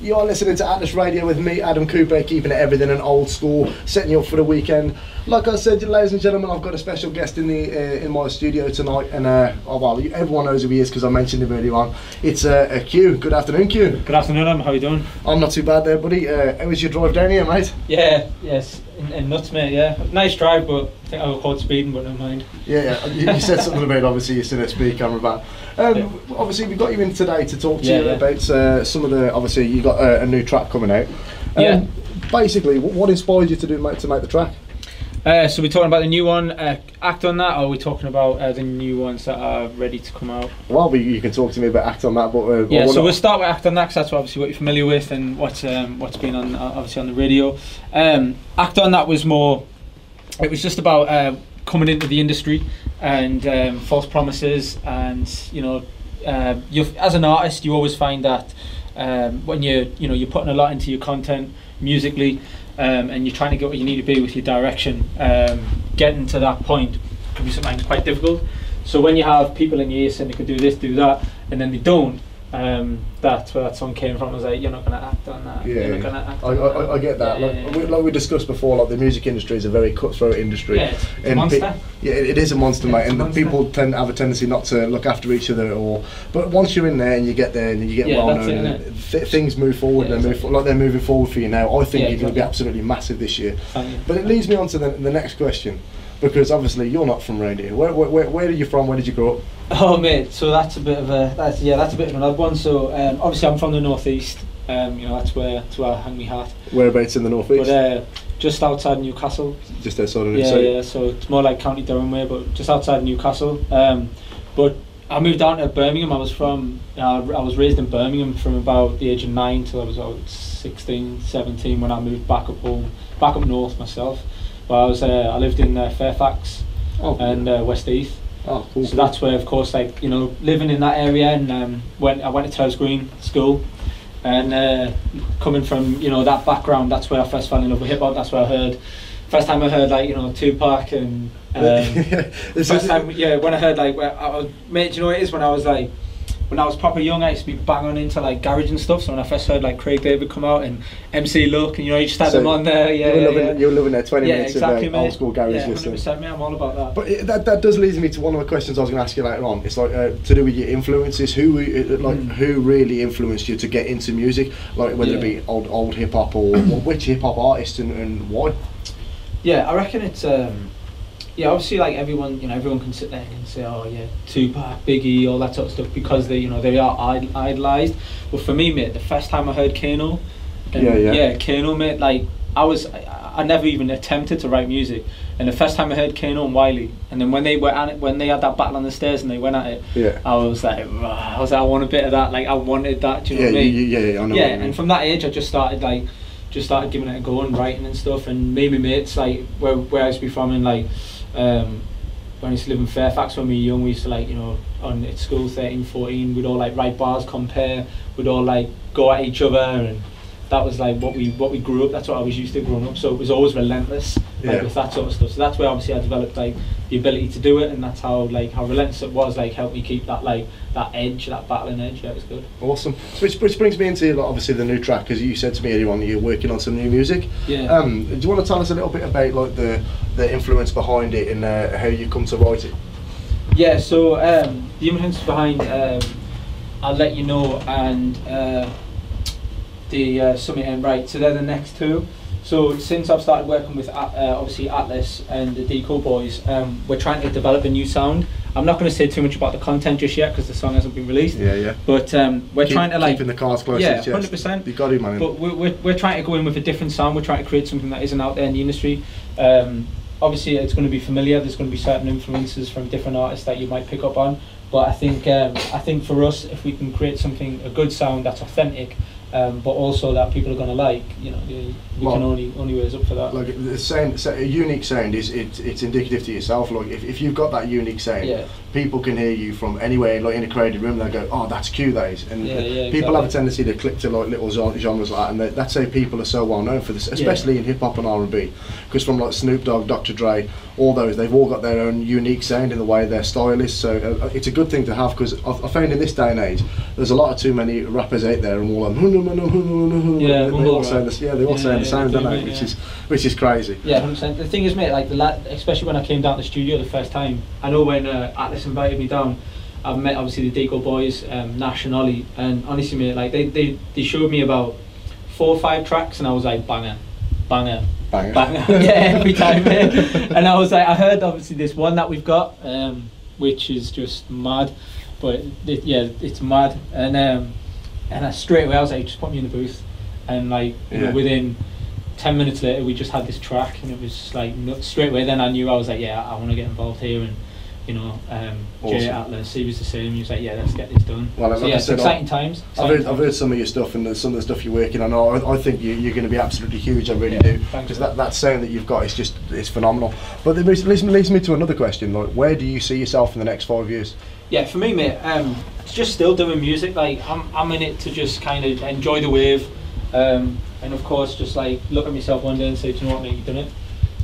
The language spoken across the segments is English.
You are listening to Atlas Radio with me, Adam Cooper, keeping it everything and old school, setting you up for the weekend. Like I said, ladies and gentlemen, I've got a special guest in my studio tonight, and well, everyone knows who he is because I mentioned him earlier on. It's Q. Good afternoon, Q. Good afternoon, Adam. How are you doing? I'm not too bad there, buddy. How was your drive down here, mate? Yeah, yes, in nuts, mate. Yeah, nice drive, but I think I got caught speeding, but never mind. Yeah. You said something about obviously you seen a speed camera back. Obviously, we got you in today to talk to you about some of the. Obviously, you got a new track coming out. Basically, what inspired you to make the track? So we're talking about the new one, Act on That, or are we talking about the new ones that are ready to come out? Well, you can talk to me about Act on That, but yeah. So we'll start with Act on That, because that's obviously what you're familiar with and what's been on obviously on the radio. Act on That was more. It was just about coming into the industry and false promises, and as an artist, you always find that when you're putting a lot into your content musically. And you're trying to get what you need to be with your direction, getting to that point can be sometimes quite difficult. So when you have people in your ear saying they could do this, do that, and then they don't, that's where that song came from. I was like, you're not going to act on that. Yeah, you're not gonna act on that. I get that. Like we discussed before, like the music industry is a very cutthroat industry. Yeah, it's a monster. It is a monster, mate. And people tend to have a tendency not to look after each other, but once you're in there and you get there and you get well known, and things move forward. And like they're moving forward for you now. I think you're going to be absolutely massive this year. But it leads me on to the next question. Because obviously you're not from around here. Where are you from? Where did you grow up? Oh mate, so that's a bit of an odd one. So obviously I'm from the northeast. That's where I hang my hat. Whereabouts in the northeast? But just outside Newcastle. Just outside of Newcastle. Yeah. So it's more like County Durham way, but just outside Newcastle. But I moved down to Birmingham. I was raised in Birmingham from about the age of 9 till I was about 16, 17 when I moved back up north myself. Well, I lived in Fairfax and West Heath. Oh, cool. So that's where, of course, living in that area, and I went to Terrace Green School, and coming from that background, that's where I first fell in love with hip hop. That's where first time I heard Tupac, and first time when I heard mate, do you know what it is when I was proper young, I used to be banging into garage and stuff. So when I first heard Craig David come out and MC Look, and you just had them on there. You were loving that 20 minutes exactly, of old school garage listening. 100%, mate, I'm all about that. But that does lead me to one of the questions I was going to ask you later on. It's to do with your influences. Who really influenced you to get into music? Whether it be old hip hop or which hip hop artists and why? Yeah, I reckon it's. Obviously, everyone can sit there and say, oh yeah, Tupac, Biggie, all that sort of stuff, because they are idolised. But for me, mate, the first time I heard Kano, Kano, mate, I never even attempted to write music, and the first time I heard Kano and Wiley, and then when they had that battle on the stairs and they went at it, I was like, I want a bit of that, I wanted that. Do you know what I mean? I know. Yeah, and from that age, I just started giving it a go and writing and stuff, and me and my mates where I used to be from, and when I used to live in Fairfax when we were young, we used to at school 13, 14, we'd all write bars, compare, we'd all go at each other, and that was what we grew up. That's what I was used to growing up. So it was always relentless with that sort of stuff. So that's where obviously I developed the ability to do it, and that's how relentless it was. Helped me keep that that edge, that battling edge. Yeah, it was good. Awesome. Which brings me into obviously the new track, because you said to me earlier on that you're working on some new music. Yeah. Do you want to tell us a little bit about the influence behind it and how you come to write it? Yeah. So the influence behind I'll Let You Know and the Summit and Right. So they're the next two. So since I've started working with obviously Atlas and the Deco Boys, we're trying to develop a new sound. I'm not going to say too much about the content just yet because the song hasn't been released. Yeah. But we're trying to keeping the cards close to the chest. 100%. You got to, man. But we're trying to go in with a different sound. We're trying to create something that isn't out there in the industry. Obviously, it's going to be familiar. There's going to be certain influences from different artists that you might pick up on. But I think for us, if we can create a good sound that's authentic, but also that people are going to like, we can only raise up for that. The sound, a unique sound it's indicative to yourself. If you've got that unique sound, people can hear you from anywhere. In a crowded room, they'll go, "Oh, that's Q, that is." And people have a tendency to click to little genres like that, and that's how people are so well known for this, especially in hip hop and R&B. Because from Snoop Dogg, Dr. Dre, all those, they've all got their own unique sound in the way their style is. So it's a good thing to have, because I found in this day and age, there's a lot of too many rappers out there, and all Yeah, they all say the same, don't they? Which is crazy. Yeah, 100%. The thing is, mate, like especially when I came down to the studio the first time, I know when Atlas invited me down, I've met obviously the Deco boys, Nash and Ollie, and honestly, mate, like they showed me about 4 or 5 tracks, and I was like, banger. Yeah, every time, mate. And I was like, I heard obviously this one that we've got, which is just mad, but it's mad, and I straight away I was like, just put me in the booth, and like you know, within 10 minutes later we just had this track, and it was like straight away. Then I knew, I was like, yeah, I want to get involved here, and you know, awesome. Jay Atlas, he was the same. He was like, yeah, let's get this done. Well, so, like I said, exciting times. I've heard some of your stuff and some of the stuff you're working on. I think you're going to be absolutely huge. I really do, because that sound that you've got is just phenomenal. But it leads me to another question. Like, where do you see yourself in the next 5 years? Yeah, for me, mate, just still doing music. Like I'm in it to just kind of enjoy the wave, and of course just like look at myself one day and say, do you know what, mate, you've done it.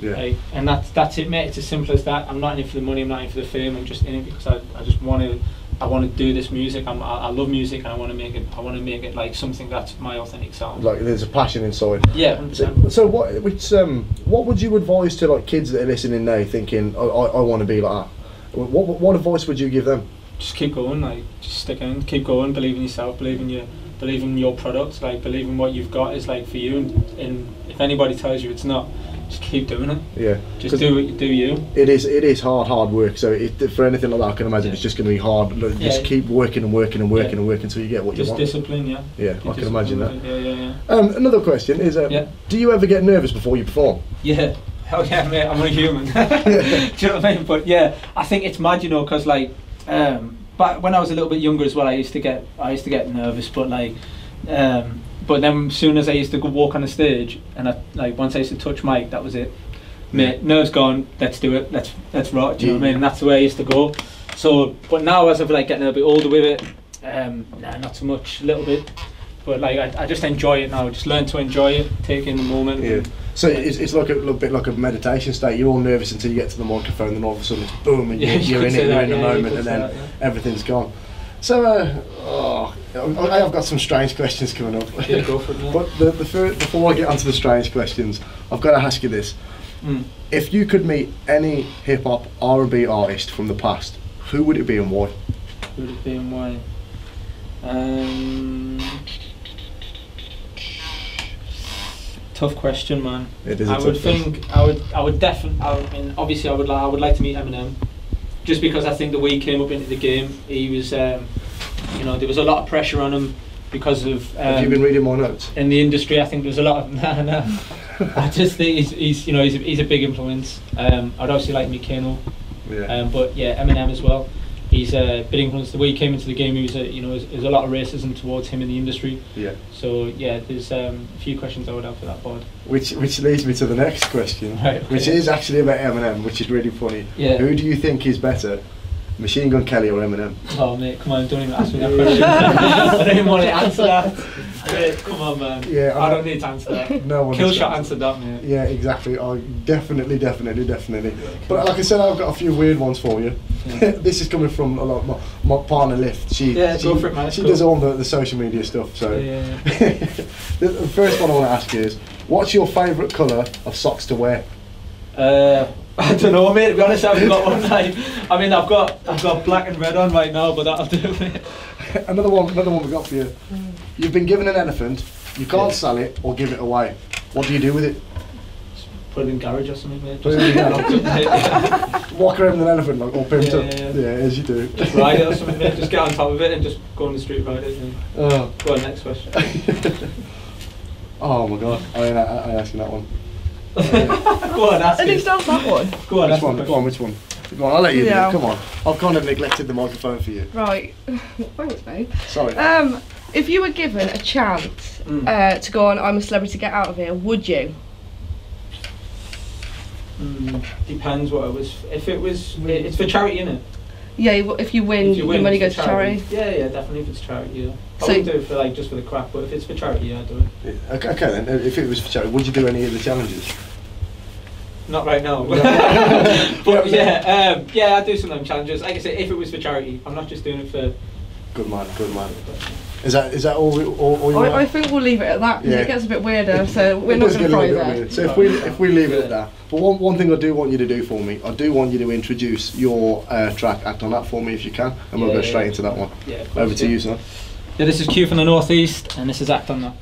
Yeah. Like, and that's it, mate. It's as simple as that. I'm not in it for the money. I'm not in it for the fame. I'm just in it because I just want to. I want to do this music. I love music, and I want to make it. I want to make it like something that's my authentic sound. Like there's a passion inside. Yeah, 100%. So what would you advise to like kids that are listening now, thinking I want to be like that? What advice would you give them? Just keep going. Like just stick in. Keep going. Believe in yourself. Believe in your product. Like believe in what you've got is like for you. And if anybody tells you it's not, just keep doing it. Yeah. Just do you. It is hard work. So for anything like that, I can imagine it's just going to be hard. Just keep working and working and working and working until you get what you want. Just discipline, yeah. Yeah, I can imagine that. Yeah. Another question is, do you ever get nervous before you perform? Yeah. Hell yeah, mate. I'm a human. Do you know what I mean? But yeah, I think it's mad, you know, because like, but when I was a little bit younger as well, I used to get nervous, but like. But then as soon as I used to go walk on the stage, and once I used to touch mic, that was it. Mate, nerves gone, let's do it, let's rock, do you know what I mean? And that's the way I used to go. So, but now as I've like getting a little bit older with it, not so much, a little bit. But like I just enjoy it now, just learn to enjoy it, take in the moment. Yeah. So it's like a little bit like a meditation state. You're all nervous until you get to the microphone, and all of a sudden it's boom, and you're in it, you're in the moment, and then everything's gone. So, I have got some strange questions coming up. Yeah, go for it. But before I get onto the strange questions, I've got to ask you this. If you could meet any hip-hop R&B artist from the past, who would it be and why? Who would it be and why? Tough question, man. It is. I would definitely. I mean, obviously, I would like to meet Eminem. Just because I think the way he came up into the game, he was, you know, there was a lot of pressure on him because of. Have you been reading more notes? In the industry, I think there's a lot of. No. I just think he's a big influence. I'd obviously like to meet Kano. Yeah. But yeah, Eminem as well. He's a big influence. The way he came into the game, he was there's a lot of racism towards him in the industry. Yeah. So yeah, there's a few questions I would have for that board. Which leads me to the next question, right, okay. Which is actually about Eminem, which is really funny. Yeah. Who do you think is better, Machine Gun Kelly or Eminem? Oh mate, come on, don't even ask me that question. I don't even want to answer that. Mate, come on, man. Yeah, I don't need to answer that. No one. Killshot answered that, mate. Yeah, exactly. I definitely. But like I said, I've got a few weird ones for you. Yeah. This is coming from a lot of my partner, Lift. Go for it, man. She does all the social media stuff. So the first one I want to ask you is, what's your favourite colour of socks to wear? I don't know, mate. To be honest, I haven't got one. Like, I mean, I've got black and red on right now, but that'll do it. Another one we got for you. You've been given an elephant. You can't sell it or give it away. What do you do with it? Just put it in garage or something, mate. Walk around with an elephant, like all pimped up. Yeah, as you do. Just ride it or something, mate. Just get on top of it and just go on the street, ride it. And go on, next question. Oh my god, I asking that one. Go on, ask it. I didn't start that one. Go on, which one? Go on, I'll let you do it. Come on. I've kind of neglected the microphone for you. Right. Thanks, mate. Sorry. If you were given a chance to go on I'm a Celebrity, Get Out of Here, would you? Depends what it was. If it was, it's for charity, innit? Yeah, if you win, your money goes to charity. Yeah, definitely if it's charity, yeah. I wouldn't do it for just for the crap, but if it's for charity, yeah, I'd do it. Yeah. Okay then, if it was for charity, would you do any of the challenges? Not right now, but yeah, I'd do some of them challenges. Like I say, if it was for charity, I'm not just doing it for. Good man. Is that all you want? I think we'll leave it at that because it gets a bit weirder. So we're not going to pry there. So if we leave it at that. But one thing I do want you to do for me, I do want you to introduce your track Act on That for me if you can, and we'll go straight into that one. Yeah. Over to you, sir. Yeah, this is Q from the Northeast, and this is Act on That.